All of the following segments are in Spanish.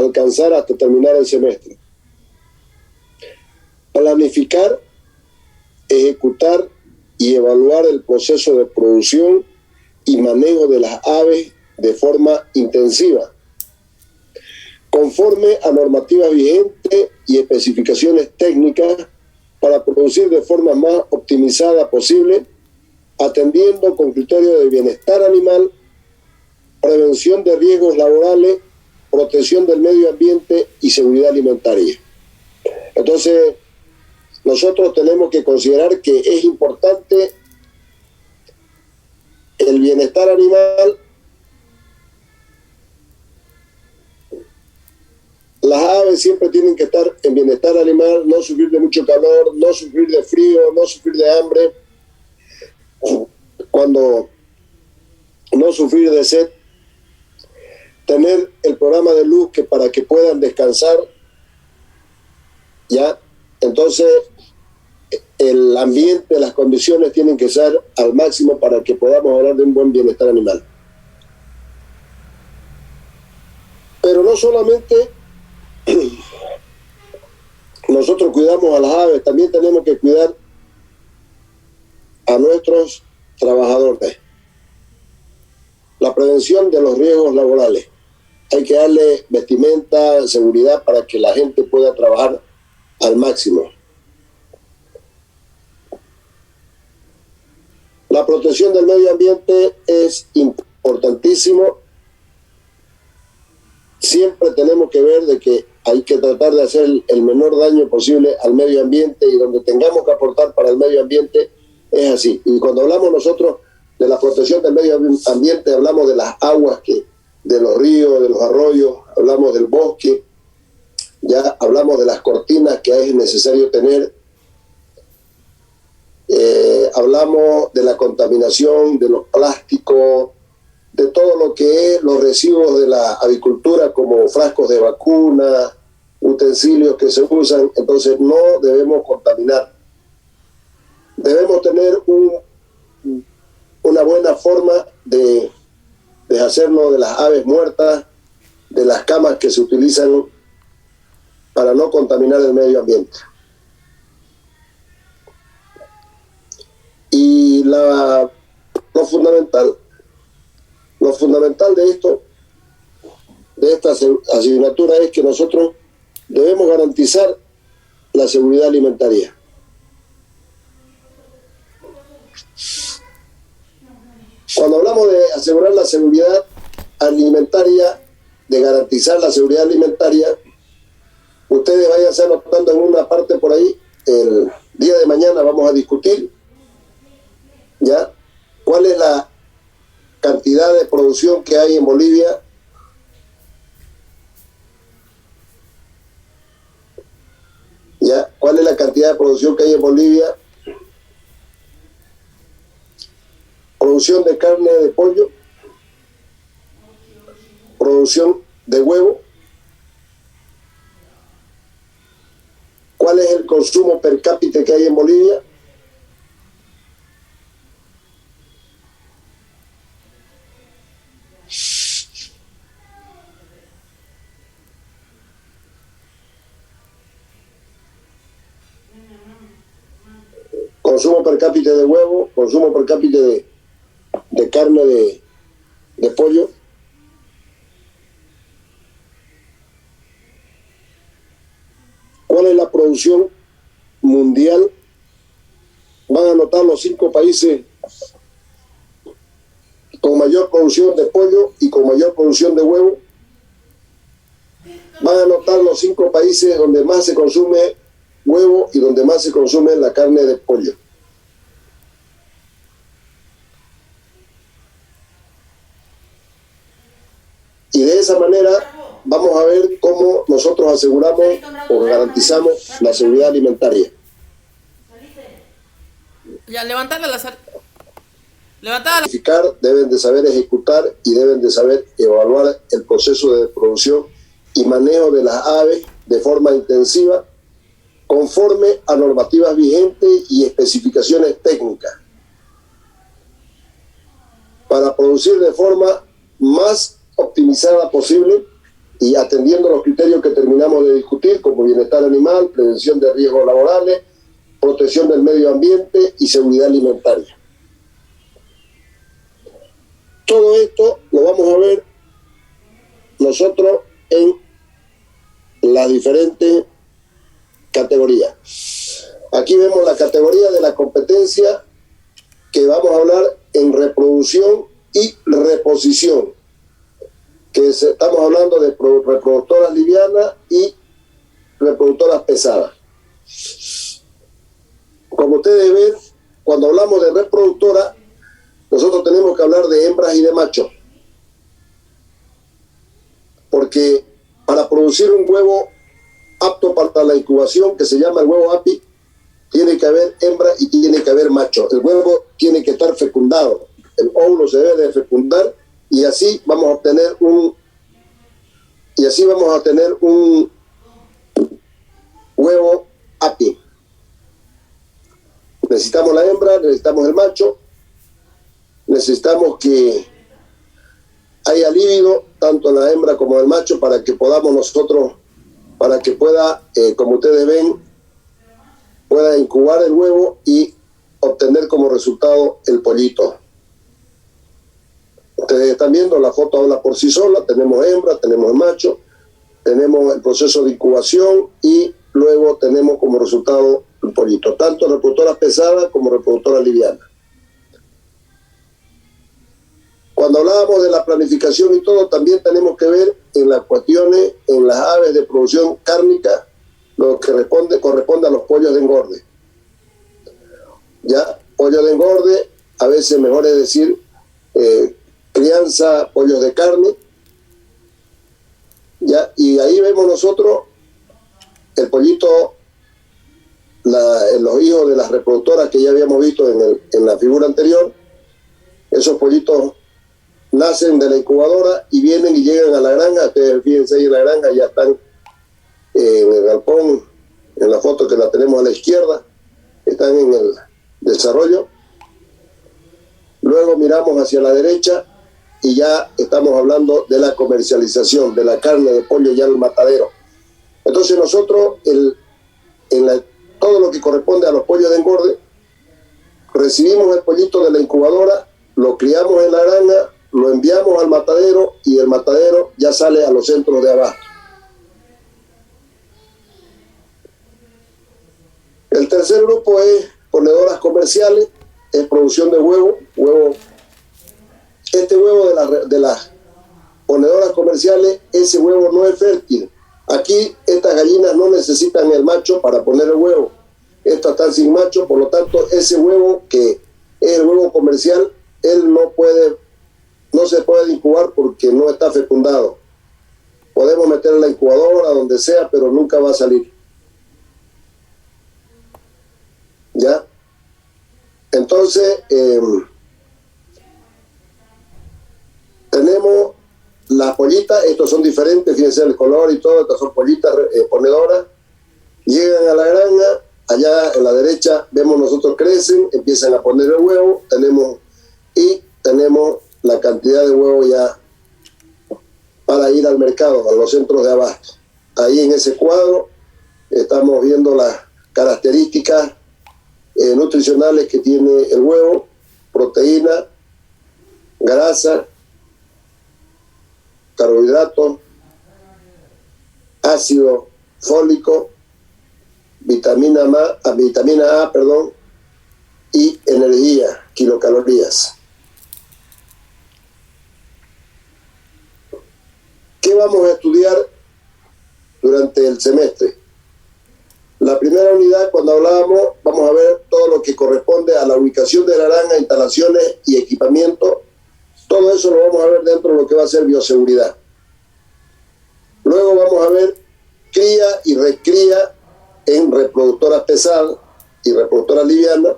alcanzar hasta terminar el semestre. Planificar, ejecutar y evaluar el proceso de producción y manejo de las aves de forma intensiva, conforme a normativas vigentes y especificaciones técnicas, para producir de forma más optimizada posible, atendiendo con criterio de bienestar animal, prevención de riesgos laborales, protección del medio ambiente y seguridad alimentaria. Entonces, nosotros tenemos que considerar que es importante el bienestar animal. Las aves siempre tienen que estar en bienestar animal, no sufrir de mucho calor, no sufrir de frío, no sufrir de hambre, cuando no sufrir de sed, tener el programa de luz que para que puedan descansar, ¿ya? Entonces, el ambiente, las condiciones tienen que ser al máximo para que podamos hablar de un buen bienestar animal. Pero no solamente nosotros cuidamos a las aves, también tenemos que cuidar a nuestros trabajadores. La prevención de los riesgos laborales. Hay que darle vestimenta, seguridad para que la gente pueda trabajar al máximo. La protección del medio ambiente es importantísimo. Siempre tenemos que ver de que hay que tratar de hacer el menor daño posible al medio ambiente, y donde tengamos que aportar para el medio ambiente es así. Y cuando hablamos nosotros de la protección del medio ambiente, hablamos de las aguas, de los ríos, de los arroyos, hablamos del bosque, ya hablamos de las cortinas que es necesario tener, hablamos de la contaminación, de los plásticos, de todo lo que es los residuos de la avicultura, como frascos de vacuna, utensilios que se usan. Entonces no debemos contaminar. Debemos tener una buena forma de deshacernos de las aves muertas, de las camas que se utilizan para no contaminar el medio ambiente. Y lo fundamental de esto, de esta asignatura, es que nosotros debemos garantizar la seguridad alimentaria. Cuando hablamos de asegurar la seguridad alimentaria, de garantizar la seguridad alimentaria, ustedes váyanse anotando en una parte por ahí. El día de mañana vamos a discutir, ¿ya?, cuál es la cantidad de producción que hay en Bolivia, ¿ya?, cuál es la cantidad de producción que hay en Bolivia, producción de carne de pollo, producción de huevo, cuál es el consumo per cápita que hay en Bolivia, consumo per cápita de huevo, consumo per cápita de carne de pollo, cuál es la producción mundial. Van a anotar los 5 países con mayor producción de pollo y con mayor producción de huevo. Van a anotar los 5 países donde más se consume huevo y donde más se consume la carne de pollo. Y de esa manera vamos a ver cómo nosotros aseguramos o garantizamos la seguridad alimentaria. Ya, levantada. Deben de saber ejecutar y deben de saber evaluar el proceso de producción y manejo de las aves de forma intensiva, conforme a normativas vigentes y especificaciones técnicas, para producir de forma más optimizada posible, y atendiendo los criterios que terminamos de discutir, como bienestar animal, prevención de riesgos laborales, protección del medio ambiente y seguridad alimentaria. Todo esto lo vamos a ver nosotros en las diferentes categorías. Aquí vemos la categoría de la competencia que vamos a hablar en reproducción y reposición, que estamos hablando de reproductoras livianas y reproductoras pesadas. Como ustedes ven, cuando hablamos de reproductora, nosotros tenemos que hablar de hembras y de machos, porque para producir un huevo apto para la incubación, que se llama el huevo API, tiene que haber hembra y tiene que haber macho. El huevo tiene que estar fecundado, el óvulo se debe de fecundar, y así vamos a obtener un huevo API. Necesitamos la hembra, necesitamos el macho, necesitamos que haya líbido tanto en la hembra como en el macho para que podamos nosotros, para que pueda, como ustedes ven, pueda incubar el huevo y obtener como resultado el pollito. Ustedes están viendo, la foto habla por sí sola, tenemos hembra, tenemos macho, tenemos el proceso de incubación y luego tenemos como resultado el pollito, tanto reproductoras pesadas como reproductoras livianas. Cuando hablábamos de la planificación y todo, también tenemos que ver en las cuestiones, en las aves de producción cárnica, lo que corresponde a los pollos de engorde. Ya, pollo de engorde, a veces mejor es decir, crianza, pollos de carne, ya, y ahí vemos nosotros el pollito, los hijos de las reproductoras que ya habíamos visto en la figura anterior. Esos pollitos nacen de la incubadora y vienen y llegan a la granja. Ustedes fíjense ahí en la granja, ya están en el galpón, en la foto que la tenemos a la izquierda, están en el desarrollo. Luego miramos hacia la derecha y ya estamos hablando de la comercialización de la carne de pollo ya en el matadero. Entonces nosotros, todo lo que corresponde a los pollos de engorde, recibimos el pollito de la incubadora, lo criamos en la granja, lo enviamos al matadero y el matadero ya sale a los centros de abasto. El tercer grupo es ponedoras comerciales, es producción de huevo. Este huevo de las ponedoras comerciales, ese huevo no es fértil. Aquí estas gallinas no necesitan el macho para poner el huevo. Estas están sin macho, por lo tanto ese huevo que es el huevo comercial, él no se puede incubar porque no está fecundado. Podemos meter en la incubadora, donde sea, pero nunca va a salir. ¿Ya? Entonces, tenemos las pollitas, estos son diferentes, fíjense el color y todo, estas son pollitas ponedoras, llegan a la granja, allá en la derecha vemos nosotros crecen, empiezan a poner el huevo, tenemos la cantidad de huevo ya para ir al mercado, a los centros de abasto. Ahí en ese cuadro estamos viendo las características nutricionales que tiene el huevo: proteína, grasa, carbohidratos, ácido fólico, vitamina A, y energía, kilocalorías. ¿Qué vamos a estudiar durante el semestre? La primera unidad, cuando hablábamos, vamos a ver todo lo que corresponde a la ubicación de la granja, instalaciones y equipamiento. Todo eso lo vamos a ver dentro de lo que va a ser bioseguridad. Luego vamos a ver cría y recría en reproductoras pesadas y reproductoras livianas.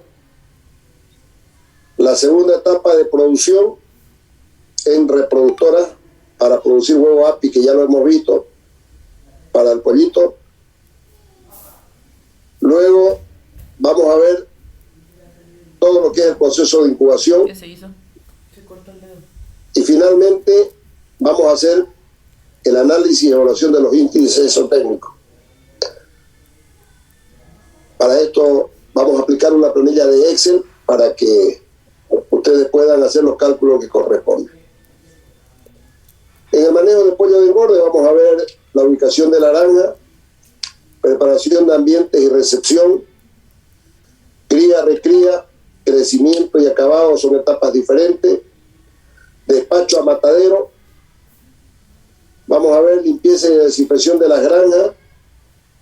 La segunda etapa de producción en reproductoras para producir huevo API, que ya lo hemos visto, para el pollito. Luego vamos a ver todo lo que es el proceso de incubación. ¿Qué se hizo? Se cortó el dedo. Y finalmente vamos a hacer el análisis y evaluación de los índices técnicos. Para esto vamos a aplicar una planilla de Excel para que ustedes puedan hacer los cálculos que corresponden. En el manejo de pollo de engorde vamos a ver la ubicación de la granja, preparación de ambientes y recepción, cría, recría, crecimiento y acabado son etapas diferentes, despacho a matadero, vamos a ver limpieza y desinfección de las granjas,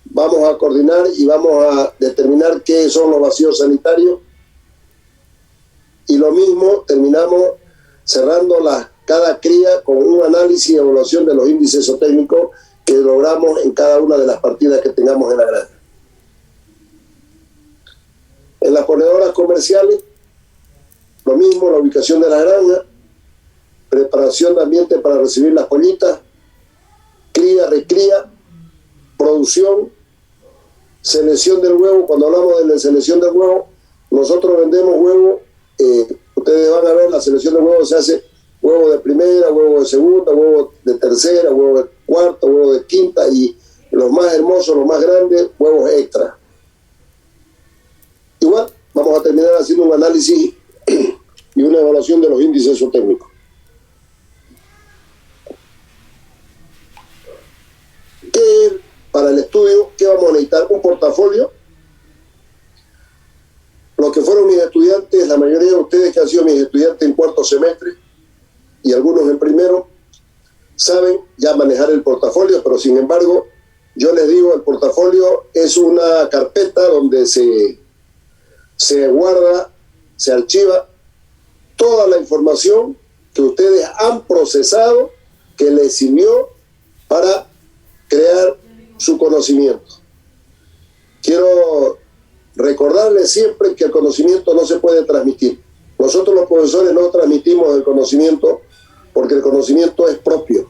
vamos a coordinar y vamos a determinar qué son los vacíos sanitarios, y lo mismo terminamos cerrando cada cría con un análisis y evaluación de los índices zootécnicos que logramos en cada una de las partidas que tengamos en la granja. En las ponedoras comerciales, lo mismo, la ubicación de la granja, preparación de ambiente para recibir las pollitas, cría, recría, producción, selección del huevo. Cuando hablamos de la selección del huevo, nosotros vendemos huevo, ustedes van a ver, la selección de huevo se hace huevo de primera, huevo de segunda, huevo de tercera, huevo de cuarta, huevo de quinta, y los más hermosos, los más grandes, huevos extra. Igual, vamos a terminar haciendo un análisis y una evaluación de los índices zootécnicos. ¿Qué para el estudio? ¿Qué vamos a necesitar? Un portafolio. Los que fueron mis estudiantes, la mayoría de ustedes que han sido mis estudiantes en cuarto semestre y algunos en primero, saben ya manejar el portafolio, pero sin embargo, yo les digo, el portafolio es una carpeta donde se guarda, se archiva toda la información que ustedes han procesado, que les sirvió para crear su conocimiento. Quiero recordarles siempre que el conocimiento no se puede transmitir. Nosotros los profesores no transmitimos el conocimiento porque el conocimiento es propio.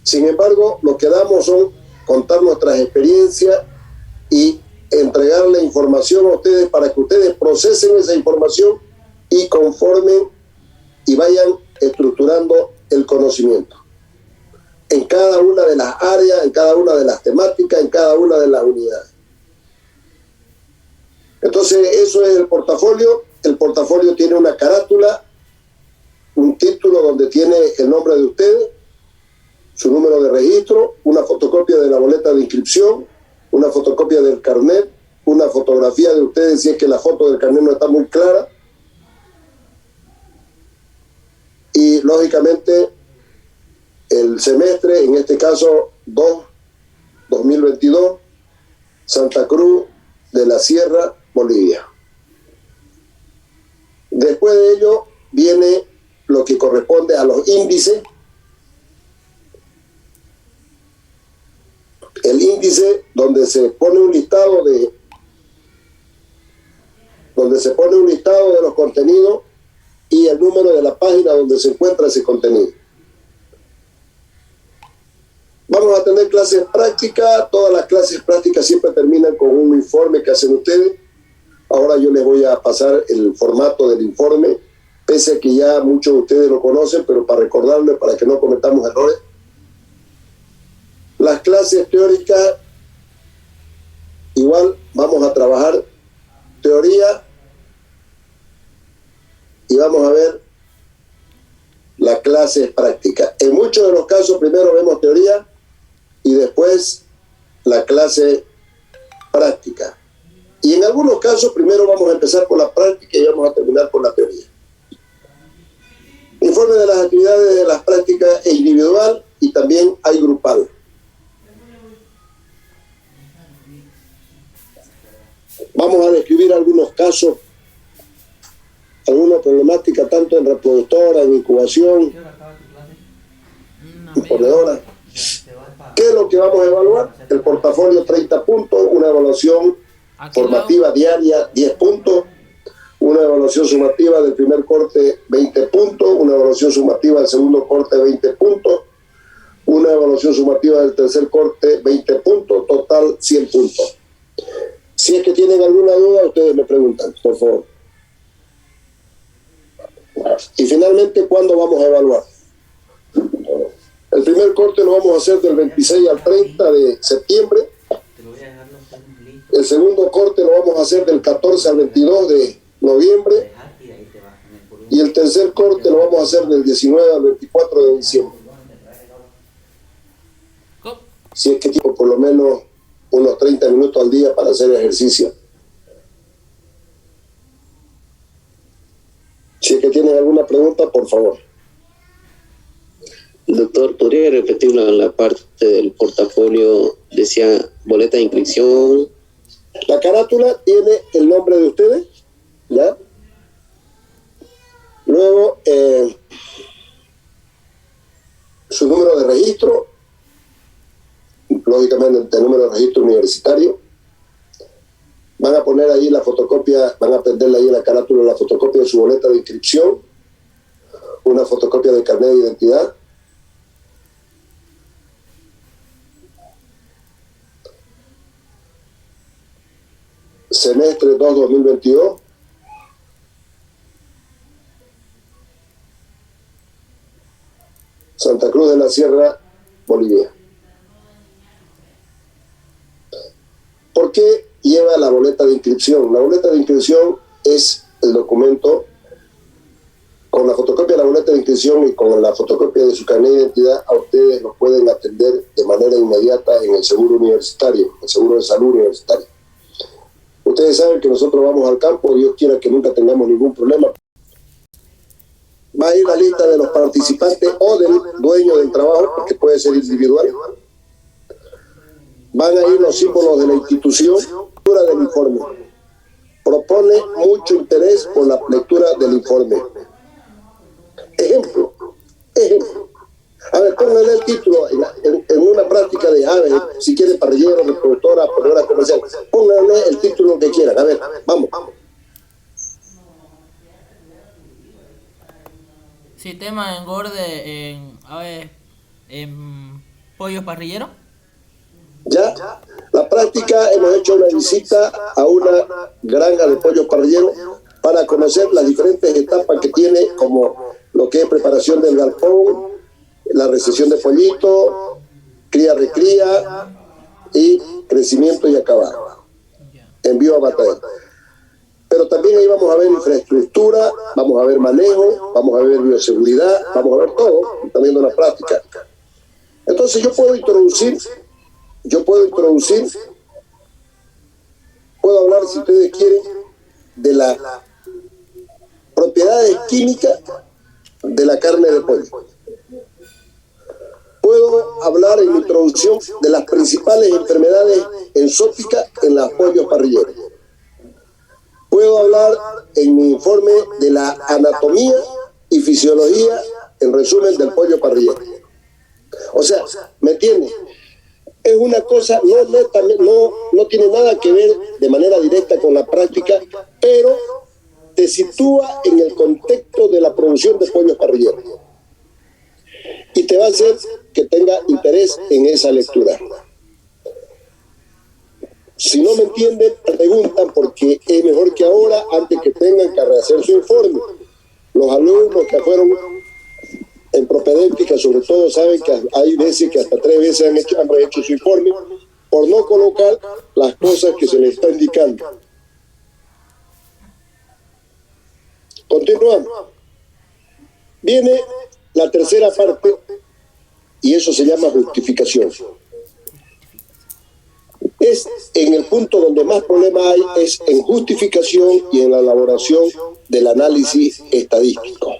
Sin embargo, lo que damos son contar nuestras experiencias y entregarle información a ustedes para que ustedes procesen esa información y conformen y vayan estructurando el conocimiento en cada una de las áreas, en cada una de las temáticas, en cada una de las unidades. Entonces, eso es el portafolio. El portafolio tiene una carátula, un título donde tiene el nombre de ustedes, su número de registro, una fotocopia de la boleta de inscripción, una fotocopia del carnet, una fotografía de ustedes si es que la foto del carnet no está muy clara, y lógicamente el semestre, en este caso 2022, Santa Cruz de la Sierra, Bolivia. Después de ello viene lo que corresponde a los índices. El índice donde se pone un listado de los contenidos y el número de la página donde se encuentra ese contenido. Vamos a tener clases prácticas. Todas las clases prácticas siempre terminan con un informe que hacen ustedes. Ahora yo les voy a pasar el formato del informe, pese a que ya muchos de ustedes lo conocen, pero para recordarles, para que no cometamos errores. Las clases teóricas, igual vamos a trabajar teoría y vamos a ver las clases prácticas. En muchos de los casos primero vemos teoría y después la clase práctica. Y en algunos casos primero vamos a empezar por la práctica y vamos a terminar por la teoría. Informe de las actividades de las prácticas es individual y también hay grupal. Vamos a describir algunos casos, alguna problemática tanto en reproductora, en incubación, en ponedora. ¿Qué es lo que vamos a evaluar? El portafolio 30 puntos, una evaluación formativa diaria 10 puntos, una evaluación sumativa del primer corte 20 puntos, una evaluación sumativa del segundo corte 20 puntos, una evaluación sumativa del tercer corte 20 puntos, total 100 puntos. Si es que tienen alguna duda, ustedes me preguntan, por favor. Y finalmente, ¿cuándo vamos a evaluar? El primer primer corte lo vamos a hacer del 26 al 30 de septiembre. El segundo corte lo vamos a hacer del 14 al 22 de noviembre. Y el tercer corte lo vamos a hacer del 19 al 24 de diciembre. Si es que tengo por lo menos unos 30 minutos al día para hacer ejercicio. Si es que tienen alguna pregunta, por favor. Doctor, ¿podría repetir la parte del portafolio? Decía boleta de inscripción. La carátula tiene el nombre de ustedes, ¿ya? Luego, su número de registro, lógicamente el número de registro universitario. Van a poner ahí la fotocopia, van a prenderle ahí en la carátula la fotocopia de su boleta de inscripción, una fotocopia de carnet de identidad, semestre 2-2022, Santa Cruz de la Sierra, Bolivia. ¿Por qué lleva la boleta de inscripción? La boleta de inscripción es el documento con la fotocopia de la boleta de inscripción y con la fotocopia de su carnet de identidad. A ustedes los pueden atender de manera inmediata en el seguro universitario, el seguro de salud universitario. Ustedes saben que nosotros vamos al campo, Dios quiera que nunca tengamos ningún problema. Va a ir la lista de los participantes o del dueño del trabajo, porque puede ser individual. Van a ir los símbolos de la institución, lectura del informe. Propone mucho interés por la lectura del informe. Ejemplo. A ver, pónganle el título en una práctica de ave, si quieren parrillero, reproductora, ponedora comercial. Pónganle el título que quieran. A ver, vamos. Sistema engorde en pollos parrilleros. Ya, la práctica, hemos hecho una visita a una granja de pollos parrilleros para conocer las diferentes etapas que tiene, como lo que es preparación del galpón, la recepción de pollito, cría-recría y crecimiento y acabado. Envío a batalla. Pero también ahí vamos a ver infraestructura, vamos a ver manejo, vamos a ver bioseguridad, vamos a ver todo, también de la práctica. Entonces yo puedo hablar, si ustedes quieren, de las propiedades químicas de la carne de pollo. Puedo hablar en mi introducción de las principales enfermedades enzóticas en los pollos parrilleros. Puedo hablar en mi informe de la anatomía y fisiología, en resumen, del pollo parrillero. O sea, ¿me entienden? Es una cosa, no tiene nada que ver de manera directa con la práctica, pero te sitúa en el contexto de la producción de pollos parrilleros. Y te va a hacer que tenga interés en esa lectura. Si no me entienden, preguntan, porque es mejor que ahora, antes que tengan que rehacer su informe. Los alumnos que fueron en propedéutica, sobre todo, saben que hay veces que hasta 3 veces han rehecho su informe por no colocar las cosas que se les está indicando. Continuamos. Viene la tercera parte y eso se llama justificación. Es en el punto donde más problema hay, es en justificación y en la elaboración del análisis estadístico.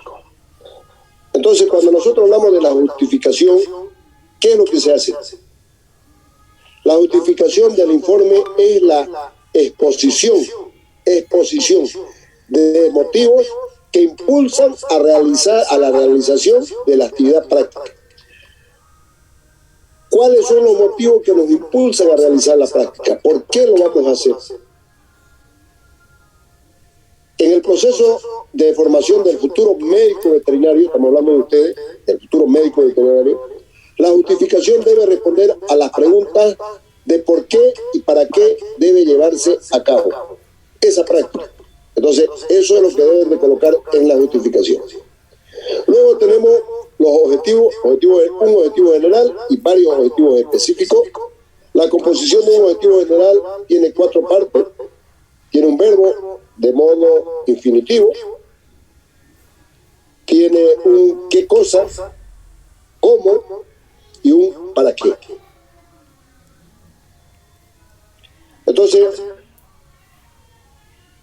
Entonces, cuando nosotros hablamos de la justificación, ¿qué es lo que se hace? La justificación del informe es la exposición de motivos que impulsan a la realización de la actividad práctica. ¿Cuáles son los motivos que nos impulsan a realizar la práctica? ¿Por qué lo vamos a hacer? En el proceso de formación del futuro médico veterinario, estamos hablando de ustedes, del futuro médico veterinario, la justificación debe responder a las preguntas de por qué y para qué debe llevarse a cabo esa práctica. Entonces, eso es lo que deben de colocar en la justificación. Luego tenemos los objetivos, un objetivo general y varios objetivos específicos. La composición de un objetivo general tiene 4 partes. Tiene un verbo de modo infinitivo, tiene un qué cosa, cómo y un para qué. Entonces,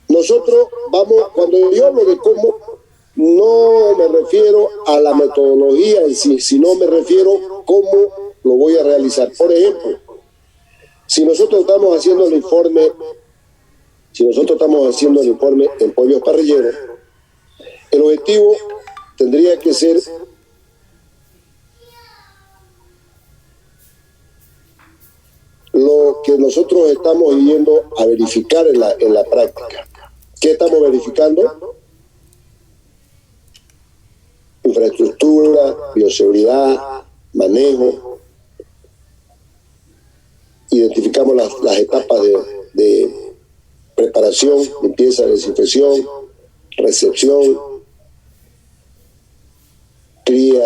nosotros cuando yo hablo de cómo, no me refiero a la metodología en sí, sino me refiero cómo lo voy a realizar. Por ejemplo, si nosotros estamos haciendo el informe en pollos parrilleros, el objetivo tendría que ser lo que nosotros estamos yendo a verificar en la práctica. ¿Qué estamos verificando? Infraestructura, bioseguridad, manejo. Identificamos las etapas de preparación, limpieza, desinfección, recepción,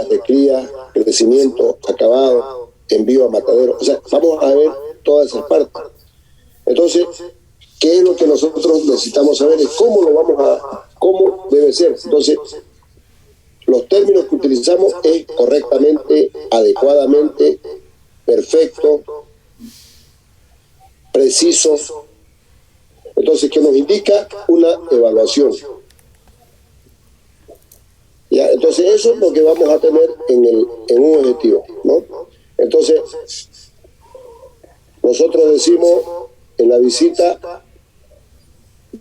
recría, crecimiento, acabado, envío a matadero. O sea, vamos a ver todas esas partes. Entonces, ¿qué es lo que nosotros necesitamos saber? Es cómo debe ser. Entonces, los términos que utilizamos es correctamente, adecuadamente, perfecto, preciso. Entonces, ¿qué nos indica? Una evaluación. ¿Ya? Entonces, eso es lo que vamos a tener en un objetivo, ¿no? Entonces, nosotros decimos en la visita,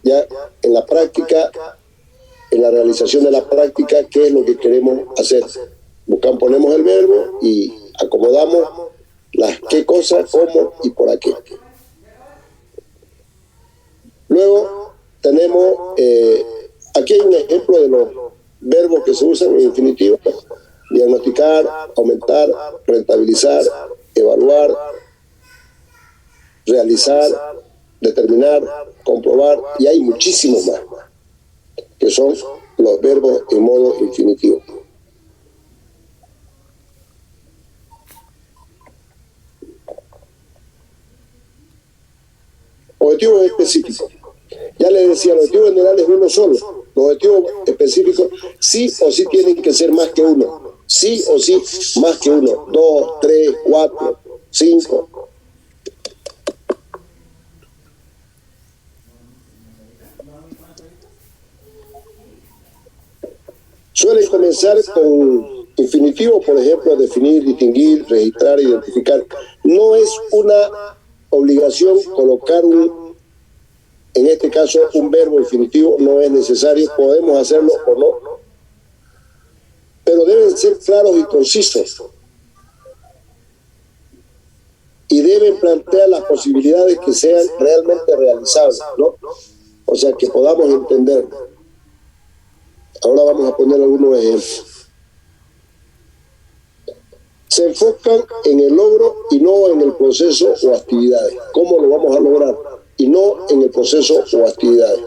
ya en la práctica, en la realización de la práctica, qué es lo que queremos hacer. Ponemos el verbo y acomodamos las qué cosas, cómo y por qué. Luego tenemos, aquí hay un ejemplo de los verbos que se usan en infinitivo: diagnosticar, aumentar, rentabilizar, evaluar, realizar, determinar, comprobar, y hay muchísimos más, que son los verbos en modo infinitivo. Objetivos específicos. Ya les decía, el objetivo general es uno solo. Los objetivos específicos sí o sí tienen que ser más que uno. Sí o sí más que uno. 2, 3, 4, 5. Suelen comenzar con infinitivo, por ejemplo, definir, distinguir, registrar, identificar. No es una obligación colocar en este caso, un verbo infinitivo, no es necesario, podemos hacerlo o no, pero deben ser claros y concisos. Y deben plantear las posibilidades que sean realmente realizables, ¿no? O sea, que podamos entender. Ahora vamos a poner algunos ejemplos. Se enfocan en el logro y no en el proceso o actividades. ¿Cómo lo vamos a lograr? Y no en el proceso o actividades.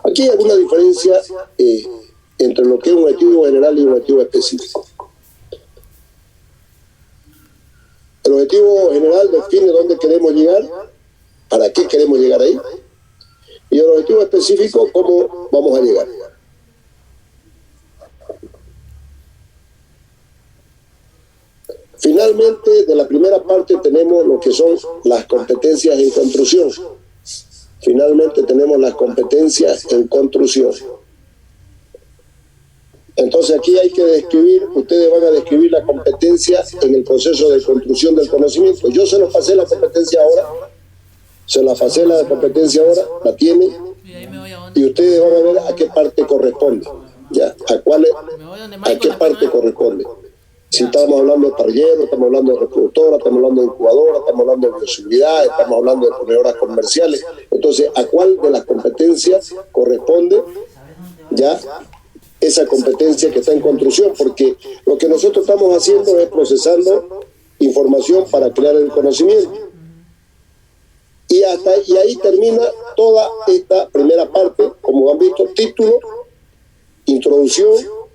Aquí hay alguna diferencia entre lo que es un objetivo general y un objetivo específico. El objetivo general define dónde queremos llegar, para qué queremos llegar ahí, y el objetivo específico, cómo vamos a llegar. Finalmente, de la primera parte tenemos lo que son las competencias en construcción. Finalmente tenemos las competencias en construcción. Entonces aquí hay que describir, ustedes van a describir la competencia en el proceso de construcción del conocimiento. Yo se los pasé la competencia ahora, la tienen, y ustedes van a ver a qué parte corresponde, ¿ya? ¿A qué parte corresponde? Si estamos hablando de parrillero, estamos hablando de reproductora, estamos hablando de incubadora, estamos hablando de bioseguridad, estamos hablando de ponedoras comerciales. Entonces, ¿a cuál de las competencias corresponde ya esa competencia que está en construcción? Porque lo que nosotros estamos haciendo es procesando información para crear el conocimiento. Y ahí termina toda esta primera parte, como han visto: título, introducción,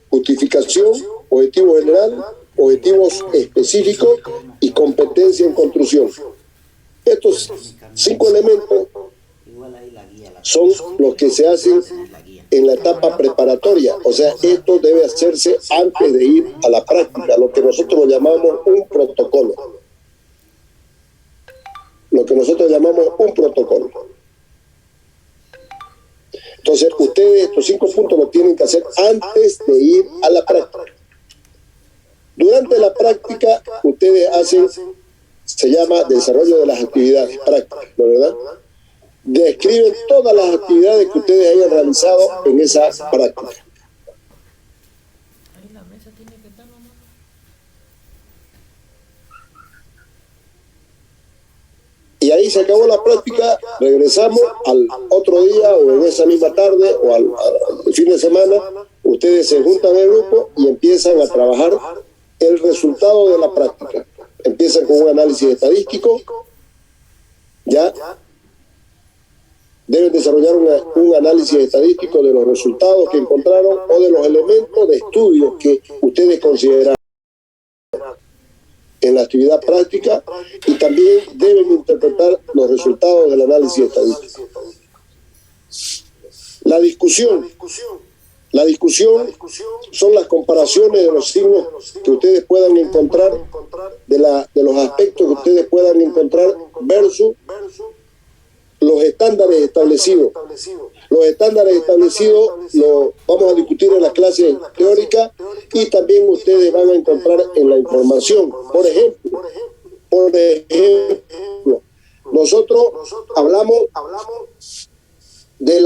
justificación, objetivo general, objetivos específicos y competencia en construcción. Estos 5 elementos son los que se hacen en la etapa preparatoria, o sea, esto debe hacerse antes de ir a la práctica, lo que nosotros llamamos un protocolo. Entonces, ustedes estos 5 puntos los tienen que hacer antes de ir a la práctica. Durante la práctica, ustedes hacen, se llama desarrollo de las actividades prácticas, ¿no es verdad? Describen todas las actividades que ustedes hayan realizado en esa práctica. Y ahí se acabó la práctica, regresamos al otro día o en esa misma tarde o al fin de semana, ustedes se juntan en el grupo y empiezan a trabajar el resultado de la práctica. Empiezan con un análisis estadístico, ya deben desarrollar un análisis estadístico de los resultados que encontraron o de los elementos de estudio que ustedes consideran en la actividad práctica, y también deben interpretar los resultados del análisis estadístico. La discusión son las comparaciones de los signos que ustedes puedan encontrar, de los aspectos que ustedes puedan encontrar versus los estándares establecidos. Los estándares establecidos los vamos a discutir en la clase teórica y también ustedes van a encontrar en la información. Por ejemplo, nosotros hablamos del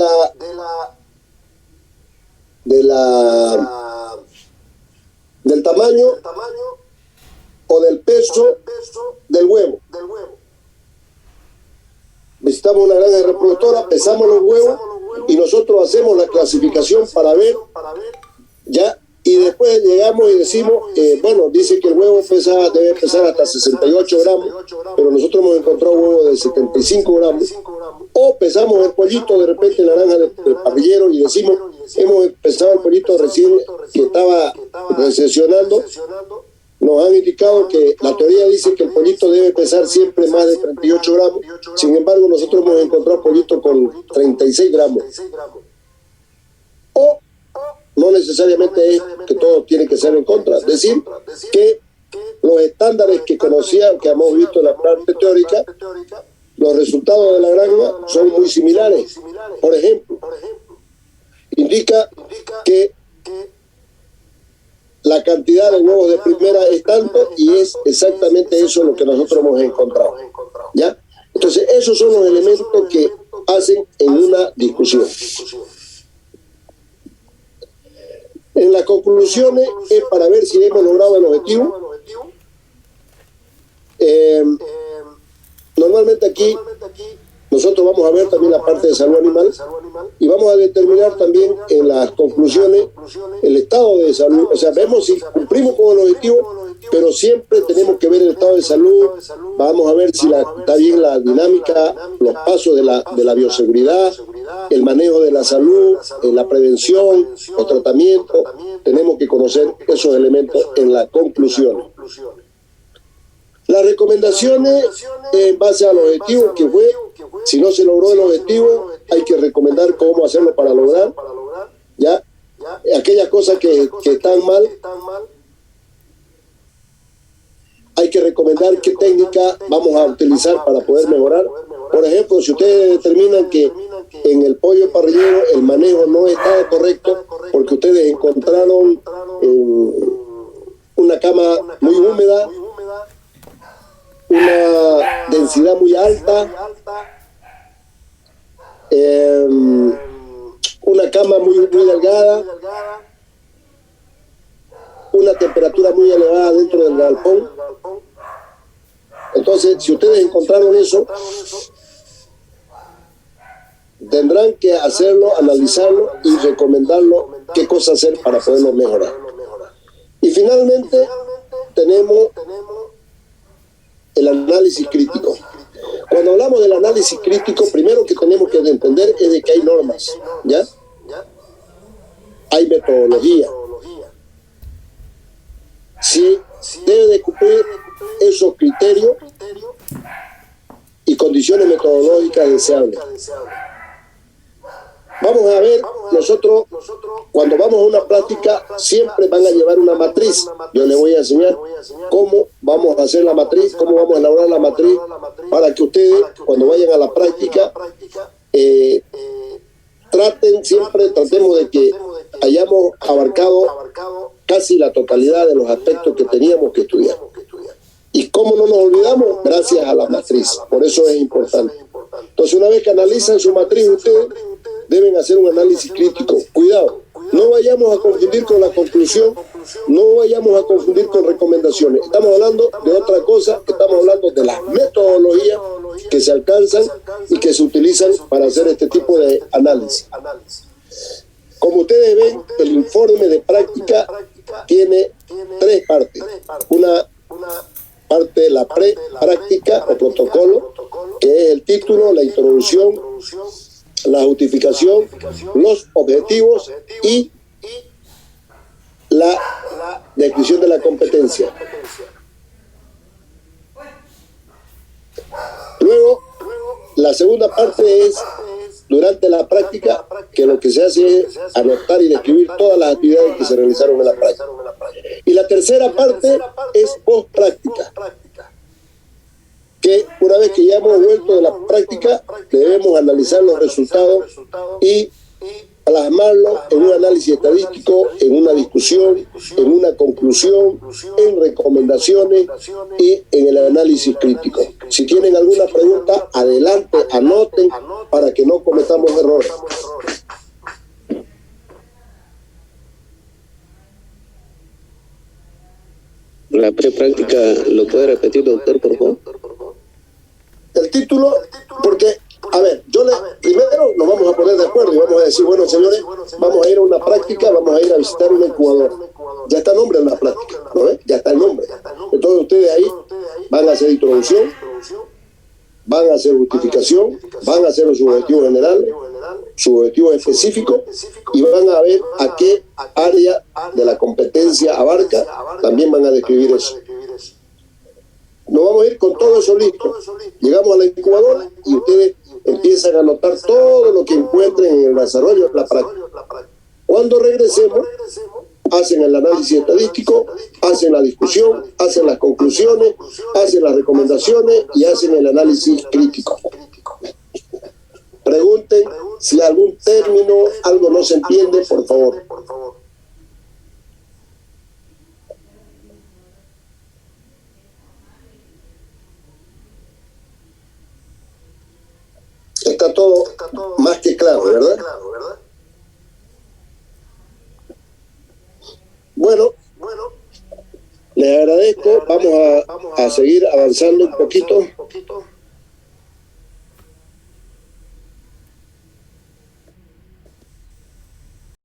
tamaño o del peso del huevo. Visitamos una granja reproductora, pesamos los huevos y nosotros hacemos la clasificación para ver, ya, y después llegamos y decimos, bueno, dice que el huevo debe pesar hasta 68 gramos, pero nosotros hemos encontrado huevos de 75 gramos. O pesamos el pollito de repente en la granja de parrillero y decimos, hemos pesado el pollito recién que estaba recesionando. Nos han indicado que la teoría dice que el pollito debe pesar siempre más de 38 gramos. Sin embargo, nosotros hemos encontrado pollito con 36 gramos. O no necesariamente es que todo tiene que ser en contra. Es decir, que los estándares que conocían, que hemos visto en la parte teórica, los resultados de la granja son muy similares. Por ejemplo, indica que la cantidad de huevos de primera es tanto, y es exactamente eso lo que nosotros hemos encontrado, ¿ya? Entonces, esos son los elementos que hacen en una discusión. En las conclusiones es para ver si hemos logrado el objetivo. Normalmente aquí nosotros vamos a ver también la parte de salud animal y vamos a determinar también en las conclusiones el estado de salud. O sea, vemos si cumplimos con el objetivo, pero siempre tenemos que ver el estado de salud. Vamos a ver si está bien la dinámica, los pasos de la bioseguridad, el manejo de la salud, la prevención, los tratamientos. Tenemos que conocer esos elementos en la conclusión. Las recomendaciones en base al objetivo que fue, si no se logró el objetivo, hay que recomendar cómo hacerlo para lograr, ¿ya? Aquellas cosas que están mal, hay que recomendar qué técnica vamos a utilizar para poder mejorar. Por ejemplo, si ustedes determinan que en el pollo parrillero el manejo no está correcto porque ustedes encontraron una cama muy húmeda, una densidad muy alta, una cama muy delgada, una temperatura muy elevada dentro del galpón. Entonces, si ustedes encontraron eso, tendrán que hacerlo, analizarlo y recomendarlo qué cosa hacer para poderlo mejorar. Y finalmente tenemos el análisis crítico. Cuando hablamos del análisis crítico, primero que tenemos que entender es de que hay normas, ¿ya? Hay metodología. si debe de cumplir esos criterios y condiciones metodológicas deseables. Vamos a ver, nosotros cuando vamos a una práctica siempre van a llevar una matriz. Yo les voy a enseñar cómo vamos a hacer la matriz, cómo vamos a elaborar la matriz, para que ustedes cuando vayan a la práctica tratemos de que hayamos abarcado casi la totalidad de los aspectos que teníamos que estudiar. ¿Y cómo no nos olvidamos? Gracias a la matriz. Por eso es importante. Entonces, una vez que analizan su matriz, ustedes deben hacer un análisis crítico. Cuidado, no vayamos a confundir con la conclusión, no vayamos a confundir con recomendaciones. Estamos hablando de otra cosa, estamos hablando de las metodologías que se alcanzan y que se utilizan para hacer este tipo de análisis. Como ustedes ven, el informe de práctica tiene 3 partes. Una parte, la pre-práctica o protocolo, que es el título, la introducción, la justificación, los objetivos y la descripción de la competencia. Luego, la segunda parte es durante la práctica, que lo que se hace es anotar y describir todas las actividades que se realizaron en la práctica. Y la tercera parte es post-práctica, que una vez que ya hemos vuelto de la práctica, debemos analizar los resultados y plasmarlos en un análisis estadístico, en una discusión, en una conclusión, en recomendaciones y en el análisis crítico. Si tienen alguna pregunta, adelante, anoten para que no cometamos errores. La prepráctica, ¿lo puede repetir, doctor, por favor? El título, porque, a ver, primero nos vamos a poner de acuerdo y vamos a decir, bueno, señores, vamos a ir a una práctica, vamos a ir a visitar una incubadora. Ya está el nombre en la práctica, ¿no ves? Ya está el nombre. Entonces ustedes ahí van a hacer introducción, van a hacer justificación, van a hacer los objetivos generales, sus objetivos específicos y van a ver a qué área de la competencia abarca, también van a describir eso. Nos vamos a ir con todo eso listo. Llegamos a la incubadora y ustedes empiezan a anotar todo lo que encuentren en el desarrollo de la práctica. Cuando regresemos, hacen el análisis estadístico, hacen la discusión, hacen las conclusiones, hacen las recomendaciones y hacen el análisis crítico. Pregunten si algún término, algo no se entiende, por favor. Está todo más que claro, ¿verdad? Bueno, les agradezco. Vamos a seguir avanzando un poquito.